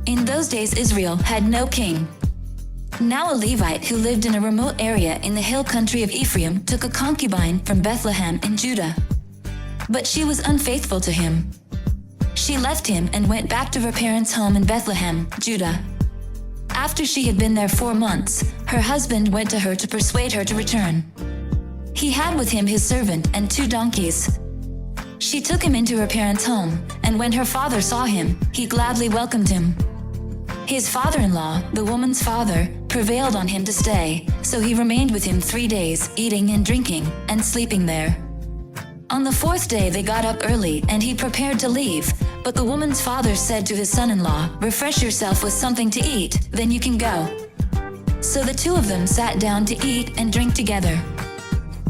In those days Israel had no king. Now a Levite who lived in a remote area in the hill country of Ephraim took a concubine from Bethlehem in Judah. But she was unfaithful to him. She left him and went back to her parents' home in Bethlehem, Judah. After she had been there 4 months, her husband went to her to persuade her to return. He had with him his servant and 2 donkeys. She took him into her parents' home, and when her father saw him, he gladly welcomed him. His father-in-law, the woman's father, prevailed on him to stay, so he remained with him 3 days, eating and drinking, and sleeping there. On the 4th day they got up early, and he prepared to leave, but the woman's father said to his son-in-law, "Refresh yourself with something to eat, then you can go." So the 2 of them sat down to eat and drink together.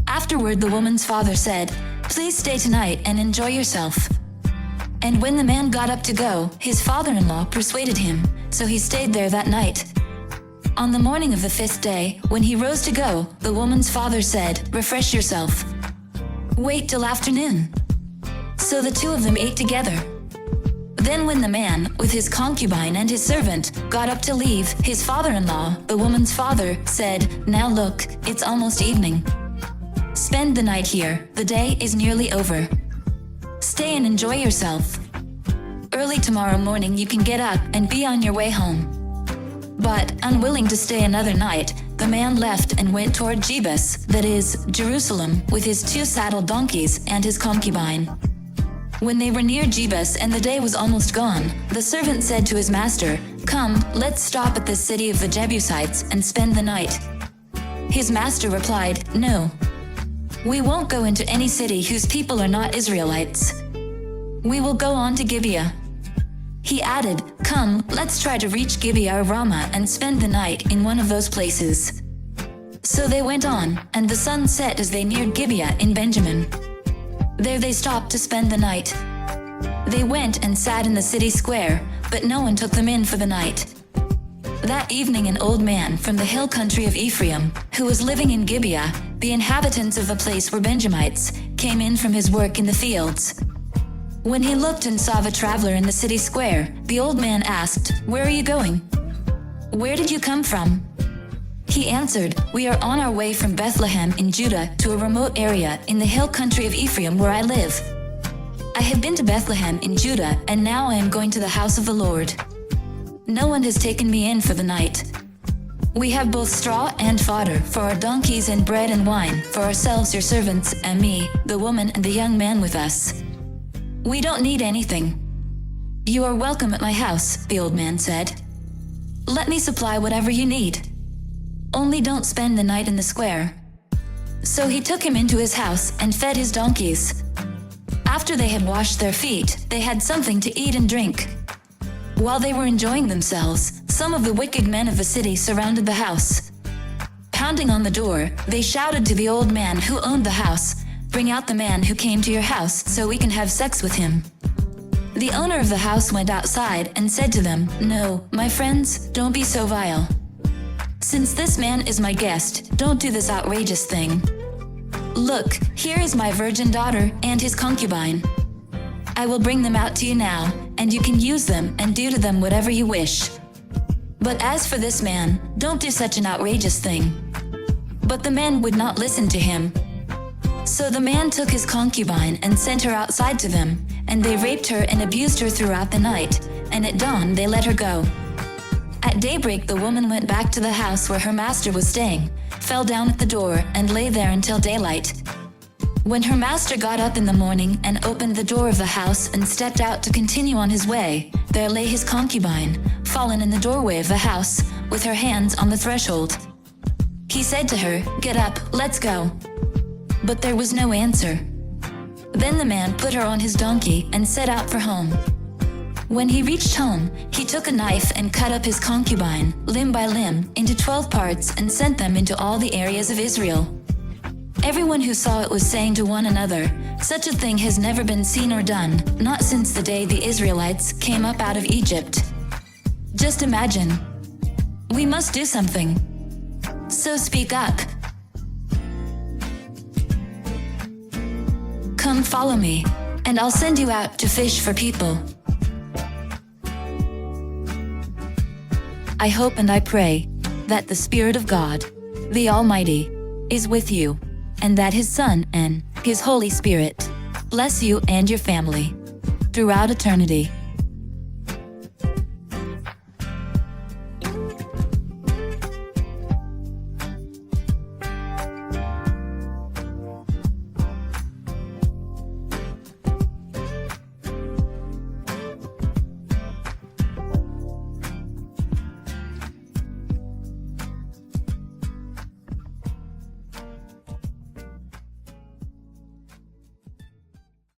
Afterward the woman's father said, "Please stay tonight and enjoy yourself." And when the man got up to go, his father-in-law persuaded him, so he stayed there that night. On the morning of the 5th day, when he rose to go, the woman's father said, "Refresh yourself. Wait till afternoon." So the 2 of them ate together. Then when the man, with his concubine and his servant, got up to leave, his father-in-law, the woman's father, said, "Now look, it's almost evening. Spend the night here, the day is nearly over. Stay and enjoy yourself. Early tomorrow morning you can get up and be on your way home." But, unwilling to stay another night, the man left and went toward Jebus, that is, Jerusalem, with his 2 saddled donkeys and his concubine. When they were near Jebus and the day was almost gone, the servant said to his master, "Come, let's stop at the city of the Jebusites and spend the night." His master replied, "No. We won't go into any city whose people are not Israelites. We will go on to Gibeah." He added, "Come, let's try to reach Gibeah or Ramah and spend the night in one of those places." So they went on, and the sun set as they neared Gibeah in Benjamin. There they stopped to spend the night. They went and sat in the city square, but no one took them in for the night. That evening an old man from the hill country of Ephraim, who was living in Gibeah, the inhabitants of the place were Benjamites, came in from his work in the fields. When he looked and saw the traveler in the city square, the old man asked, "Where are you going? Where did you come from?" He answered, "We are on our way from Bethlehem in Judah to a remote area in the hill country of Ephraim where I live. I have been to Bethlehem in Judah, and now I am going to the house of the Lord. No one has taken me in for the night. We have both straw and fodder for our donkeys and bread and wine for ourselves, your servants, and me, the woman and the young man with us. We don't need anything." "You are welcome at my house," the old man said. "Let me supply whatever you need. Only don't spend the night in the square." So he took him into his house and fed his donkeys. After they had washed their feet, they had something to eat and drink. While they were enjoying themselves, some of the wicked men of the city surrounded the house. Pounding on the door, they shouted to the old man who owned the house, "Bring out the man who came to your house so we can have sex with him." The owner of the house went outside and said to them, "No, my friends, don't be so vile. Since this man is my guest, don't do this outrageous thing. Look, here is my virgin daughter and his concubine. I will bring them out to you now, and you can use them and do to them whatever you wish. But as for this man, don't do such an outrageous thing." But the men would not listen to him. So the man took his concubine and sent her outside to them, and they raped her and abused her throughout the night, and at dawn they let her go. At daybreak the woman went back to the house where her master was staying, fell down at the door, and lay there until daylight. When her master got up in the morning and opened the door of the house and stepped out to continue on his way, there lay his concubine, fallen in the doorway of the house, with her hands on the threshold. He said to her, "Get up, let's go." But there was no answer. Then the man put her on his donkey and set out for home. When he reached home, he took a knife and cut up his concubine, limb by limb, into 12 parts and sent them into all the areas of Israel. Everyone who saw it was saying to one another, "Such a thing has never been seen or done, not since the day the Israelites came up out of Egypt." Just imagine. We must do something. So speak up. Come follow me, and I'll send you out to fish for people. I hope and I pray that the Spirit of God, the Almighty, is with you, and that His Son and His Holy Spirit bless you and your family throughout eternity.